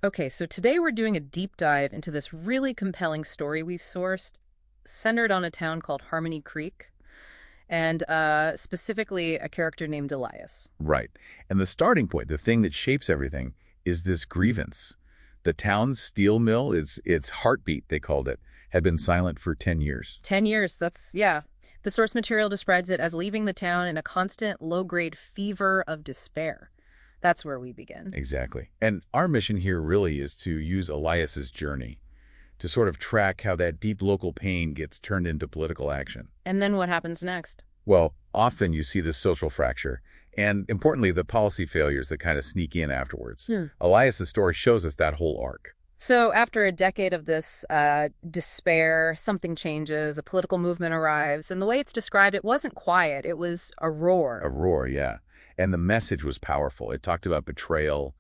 Okay, so today we're doing a deep dive into this really compelling story we've sourced, centered on a town called Harmony Creek, and specifically a character named Elias. Right. And the starting point, the thing that shapes everything, is this grievance. The town's steel mill, its heartbeat, they called it, had been silent for 10 years. 10 years, yeah. The source material describes it as leaving the town in a constant low-grade fever of despair. That's where we begin. Exactly. And our mission here really is to use Elias's journey to sort of track how that deep local pain gets turned into political action. And then what happens next? Well, often you see this social fracture, and importantly, the policy failures that kind of sneak in afterwards. Elias's story shows us that whole arc. So after a decade of this despair, something changes, a political movement arrives, and the way it's described, it wasn't quiet, it was a roar. A roar, yeah. And the message was powerful. It talked about betrayal,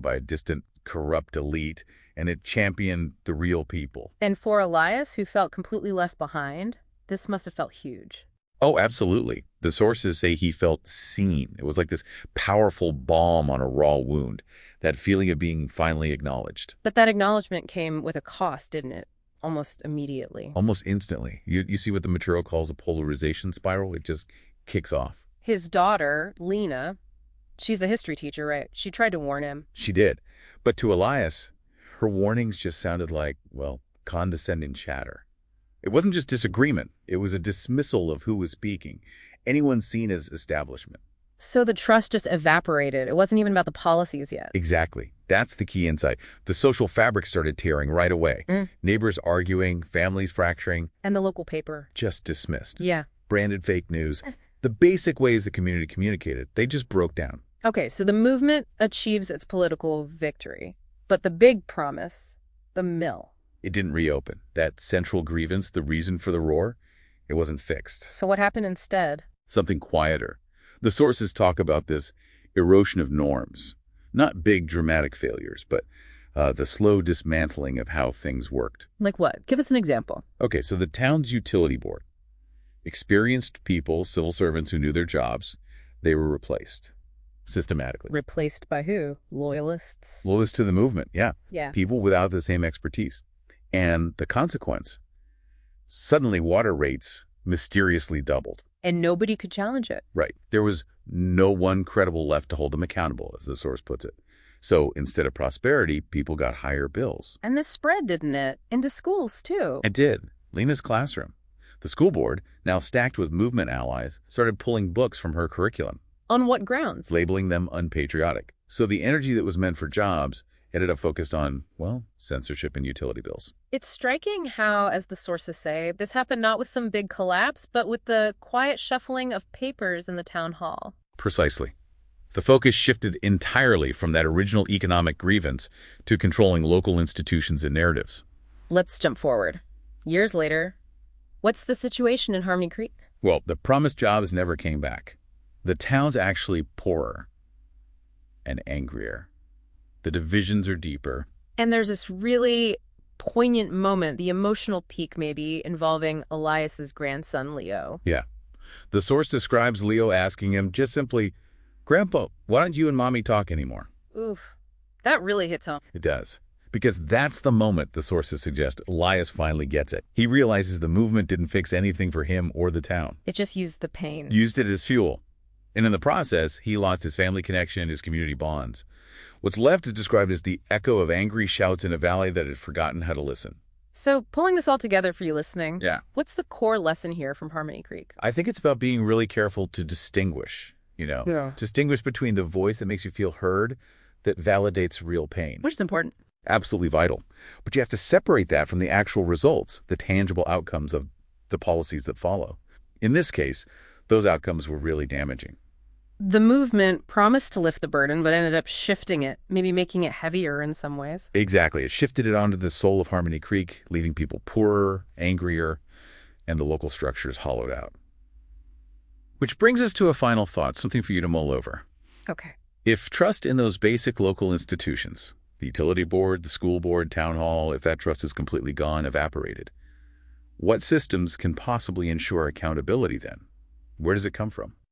by a distant, corrupt elite, and it championed the real people. And for Elias, who felt completely left behind, this must have felt huge. Oh, absolutely. The sources say he felt seen. It was like this powerful balm on a raw wound, that feeling of being finally acknowledged. But that acknowledgement came with a cost, didn't it? Almost immediately. Almost instantly. You see what the material calls a polarization spiral? It just kicks off. His daughter, Lena, she's a history teacher, right? She tried to warn him. She did. But to Elias, her warnings just sounded like, condescending chatter. It wasn't just disagreement. It was a dismissal of who was speaking. Anyone seen as establishment. So the trust just evaporated. It wasn't even about the policies yet. Exactly. That's the key insight. The social fabric started tearing right away. Neighbors arguing, families fracturing. And the local paper. Just dismissed. Yeah. Branded fake news. The basic ways the community communicated, they just broke down. Okay, so the movement achieves its political victory. But the big promise, the mill. It didn't reopen. That central grievance, the reason for the roar, it wasn't fixed. So what happened instead? Something quieter. The sources talk about this erosion of norms. Not big dramatic failures, but the slow dismantling of how things worked. Like what? Give us an example. Okay, so the town's utility board. Experienced people, civil servants who knew their jobs, they were replaced systematically. Replaced by who? Loyalists? Loyalists to the movement, yeah. Yeah. People without the same expertise. And the consequence, suddenly water rates mysteriously doubled. And nobody could challenge it. Right. There was no one credible left to hold them accountable, as the source puts it. So instead of prosperity, people got higher bills. And this spread, didn't it? Into schools, too. It did. Lena's classroom. The school board, now stacked with movement allies, started pulling books from her curriculum. On what grounds? Labeling them unpatriotic. So the energy that was meant for jobs ended up focused on, censorship and utility bills. It's striking how, as the sources say, this happened not with some big collapse, but with the quiet shuffling of papers in the town hall. Precisely. The focus shifted entirely from that original economic grievance to controlling local institutions and narratives. Let's jump forward. Years later, what's the situation in Harmony Creek? Well, the promised jobs never came back. The town's actually poorer and angrier. The divisions are deeper. And there's this really poignant moment, the emotional peak maybe, involving Elias's grandson, Leo. Yeah. The source describes Leo asking him just simply, "Grandpa, why don't you and Mommy talk anymore?" Oof. That really hits home. It does. Because that's the moment, the sources suggest, Elias finally gets it. He realizes the movement didn't fix anything for him or the town. It just used the pain. Used it as fuel. And in the process, he lost his family connection and his community bonds. What's left is described as the echo of angry shouts in a valley that had forgotten how to listen. So, pulling this all together for you listening, Yeah. What's the core lesson here from Harmony Creek? I think it's about being really careful to distinguish, Distinguish between the voice that makes you feel heard, that validates real pain. Which is important. Absolutely vital. But you have to separate that from the actual results, the tangible outcomes of the policies that follow. In this case, those outcomes were really damaging. The movement promised to lift the burden, but ended up shifting it, maybe making it heavier in some ways. Exactly. It shifted it onto the soul of Harmony Creek, leaving people poorer, angrier, and the local structures hollowed out. Which brings us to a final thought, something for you to mull over. Okay. If trust in those basic local institutions, the utility board, the school board, town hall, if that trust is completely gone, evaporated, what systems can possibly ensure accountability then? Where does it come from?